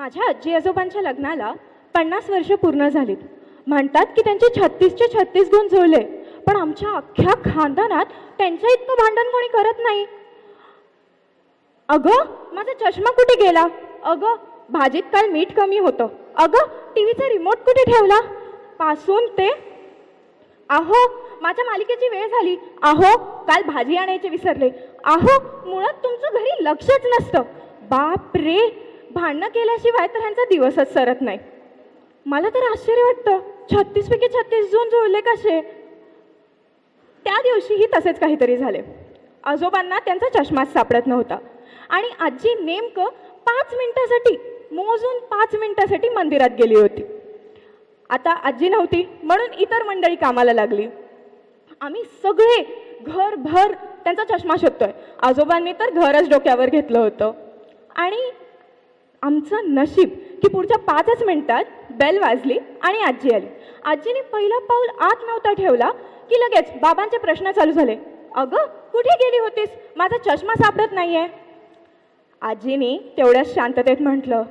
माझ्या आजी आजोबांच्या लग्नाला 50 वर्ष पूर्ण झालीत. म्हणतात की त्यांचे 36चे 36 गुण जुळले, पण आमच्या अख्ख्या खानदानात त्यांच्या इतकं भांडण कोणी करत नाही. अगं माझा चष्मा कुठे गेला, अगं भाजीत काल मीठ कमी होतं, अगं टीव्हीचा रिमोट कुठे ठेवला, पासून ते अहो माझ्या मालिकेची वेळ झाली, अहो काल भाजी आणायचे विसरले, अहो मुळात तुमचं घरी लक्षच नसतं. बाप रे, भांडणं केल्याशिवाय तर ह्यांचा दिवसच सरत नाही. मला तर आश्चर्य वाटतं, 36 पैकी 36 जून जुळले कसे. त्या दिवशीही तसेच काहीतरी झाले. आजोबांना त्यांचा चष्माच सापडत नव्हता आणि आजी नेमकं 5 मिनिटासाठी, मोजून 5 मिनिटासाठी मंदिरात गेली होती. आता आजी नव्हती म्हणून इतर मंडळी कामाला लागली. आम्ही सगळे घरभर त्यांचा चष्मा शोधतोय. आजोबांनी तर घरच डोक्यावर घेतलं होतं. आणि आमचं नशीब की पुढच्या 5च मिनिटात बेल वाजली आणि आजी आली. आजीने पहिलं पाऊल आत नव्हता ठेवला की लगेच बाबांचे प्रश्न चालू झाले. अगं कुठे गेली होतीस, माझा चष्मा सापडत नाहीये. आजीने तेवढ्याच शांततेत म्हटलं,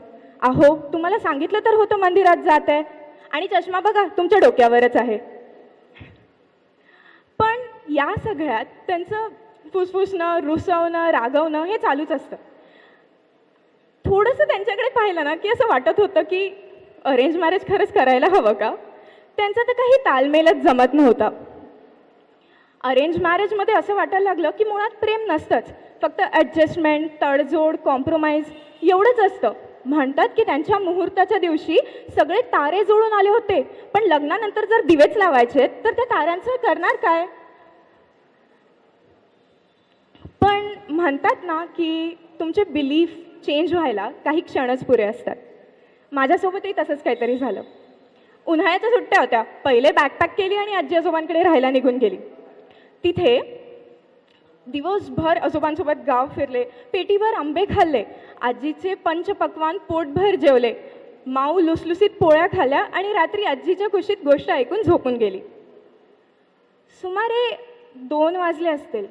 अहो तुम्हाला सांगितलं तर होतं मंदिरात जात आहे, आणि चष्मा बघा तुमच्या डोक्यावरच आहे. पण या सगळ्यात त्यांचं फुसफुसणं, रुसवणं, रागवणं हे चालूच असतं. थोडंसं त्यांच्याकडे पाहिलं ना की असं वाटत होतं की अरेंज मॅरेज खरंच करायला हवं का. त्यांचं तर काही तालमेलच जमत नव्हता. अरेंज मॅरेजमध्ये असं वाटायला लागलं की मुळात प्रेम नसतंच, फक्त ॲडजस्टमेंट, तडजोड, कॉम्प्रोमाइज एवढंच असतं. म्हणतात की त्यांच्या मुहूर्ताच्या दिवशी सगळे तारे जुळून आले होते, पण लग्नानंतर जर दिवेच लावायचे तर त्या ताऱ्यांचं करणार काय. पण म्हणतात ना की तुमचे बिलीफ चेंज व्हायला काही क्षणच पुरे असतात. माझ्यासोबतही तसंच काहीतरी झालं. उन्हाळ्याच्या सुट्ट्या होत्या. पहिले बॅकपॅक केली आणि आजी आजोबांकडे राहायला निघून गेली. तिथे दिवसभर आजोबांसोबत गाव फिरले, पेटीभर आंबे खाल्ले, आजीचे पंचपक्वान पोटभर जेवले, माऊ लुसलुसीत पोळ्या खाल्ल्या आणि रात्री आजीच्या कुशीत गोष्ट ऐकून झोपून गेली. सुमारे 2 वाजले असतील.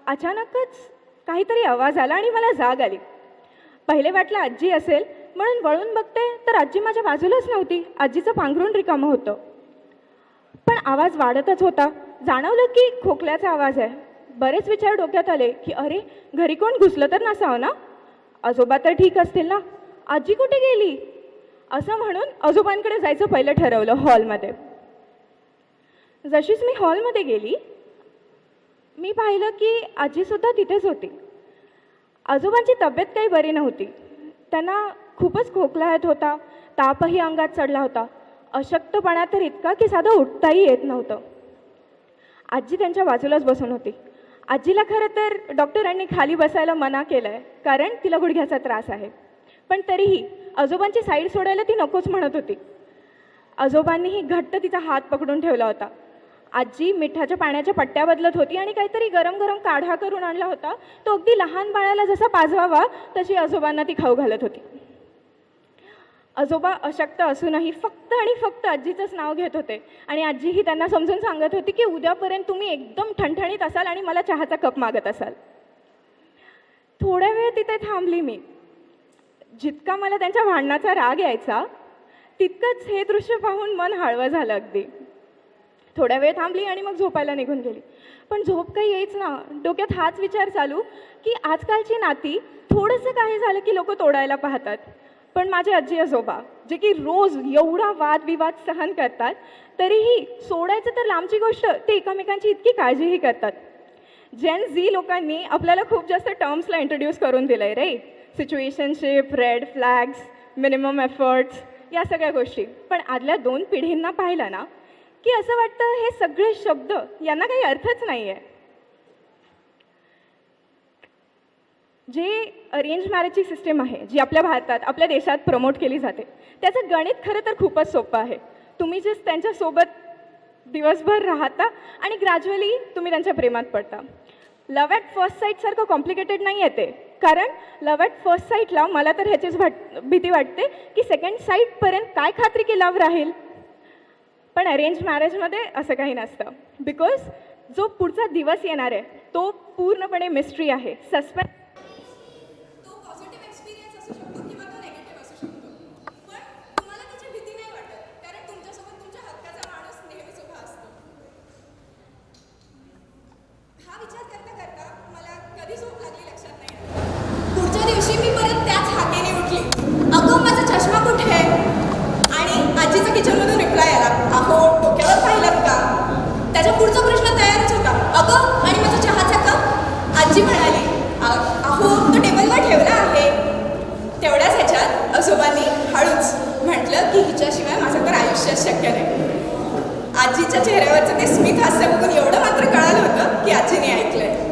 अचानकच काहीतरी आवाज आला आणि मला जाग आली. पहिले वाटलं आजी असेल म्हणून वळून बघते तर आजी माझ्या बाजूलाच नव्हती. आजीचं पांघरूण रिकामं होतं. पण आवाज वाढतच होता. जाणवलं की खोकल्याचा आवाज आहे. बरेच विचार डोक्यात आले की अरे घरी कोण घुसलं तर नसावं ना, आजोबा तर ठीक असतील ना, आजी कुठे गेली. असं म्हणून आजोबांकडे जायचं पहिलं ठरवलं हॉलमध्ये. जशीच मी हॉलमध्ये गेली मी पाहिलं की आजीसुद्धा तिथेच होती. आजोबांची तब्येत काही बरी नव्हती. त्यांना खूपच खोकला येत होता, तापही अंगात चढला होता, अशक्तपणा तर इतका की साधं उठताही येत नव्हतं. आजी त्यांच्या बाजूलाच बसून होती. आजीला खरं तर डॉक्टरांनी खाली बसायला मना केलं आहे, कारण तिला गुडघ्याचा त्रास आहे. पण तरीही आजोबांची साईड सोडायला ती नकोच म्हणत होती. आजोबांनीही घट्ट तिचा हात पकडून ठेवला होता. आजी मिठाच्या पाण्याच्या पट्ट्या बदलत होती आणि काहीतरी गरम गरम काढा करून आणला होता. तो अगदी लहान बाळाला जसा पाजवावा तशी आजोबांना ती खाऊ घालत होती. आजोबा अशक्त असूनही फक्त आणि फक्त आजीचंच नाव घेत होते आणि आजीही त्यांना समजून सांगत होती की उद्यापर्यंत तुम्ही एकदम ठणठणीत असाल आणि मला चहाचा कप मागत असाल. थोड्या वेळ तिथे थांबली मी. जितका मला त्यांच्या भांडणाचा राग यायचा तितकंच हे दृश्य पाहून मन हळवं झालं अगदी. थोड्या वेळ थांबली आणि मग झोपायला निघून गेली. पण झोप काही यायच ना. डोक्यात हाच विचार चालू की आजकालची नाती थोडंसं काही झालं की लोक तोडायला पाहतात, पण माझे आजी आजोबा जे की रोज एवढा वादविवाद सहन करतात तरीही सोडायचं तर लांबची गोष्ट ते एकमेकांची इतकी काळजीही करतात. जेन झी लोकांनी आपल्याला खूप जास्त टर्म्सला इंट्रोड्यूस करून दिलं आहे रे. Situationship, red flags, minimum efforts, या सगळ्या गोष्टी. पण आदल्या 2 पिढींना पाहिलं ना की असं वाटतं हे सगळे शब्द यांना काही अर्थच नाही आहे. जे अरेंज मॅरेजची सिस्टीम आहे जी आपल्या भारतात, आपल्या देशात प्रमोट केली जाते, त्याचं गणित खरं तर खूपच सोपं आहे. तुम्ही जे त्यांच्यासोबत दिवसभर राहता आणि ग्रॅज्युअली तुम्ही त्यांच्या प्रेमात पडता. लव्ह ॲट फर्स्ट साईटसारखं कॉम्प्लिकेटेड नाही आहे ते. कारण लव्ह ॲट फर्स्ट साईटला मला तर ह्याचीच भीती वाटते की सेकंड साईटपर्यंत काय खात्री की लव्ह राहील. पण अरेंज मॅरेजमध्ये असं काही नसतं. बिकॉज जो पुढचा दिवस येणार आहे तो पूर्णपणे मिस्ट्री आहे, सस्पेन्स. तो पॉझिटिव्ह एक्सपिरियन्स असू शकतो किंवा तो नेगेटिव्ह असू शकतो. दुसऱ्या दिवशी मी परत त्याच हाकेने उठली. अगं माझा चष्मा कुठे आहे? आणि आजीचा किचनमधून रिप्लाय आला, अहो डोक्यावर पाहिलात का? त्याच्या पुढचा प्रश्न तयारच होता, अगं आणि माझा चहाचा कप? आजी म्हणाली, अहो तो टेबलवर ठेवला आहे. तेवढ्याच ह्याच्यात आजोबांनी हळूच म्हटलं की हिच्याशिवाय माझं तर आयुष्यात शक्य नाही. आजीच्या चेहऱ्यावरचं ते स्मित हास्य बघून एवढं मात्र कळालं होतं की आजीने ऐकलंय.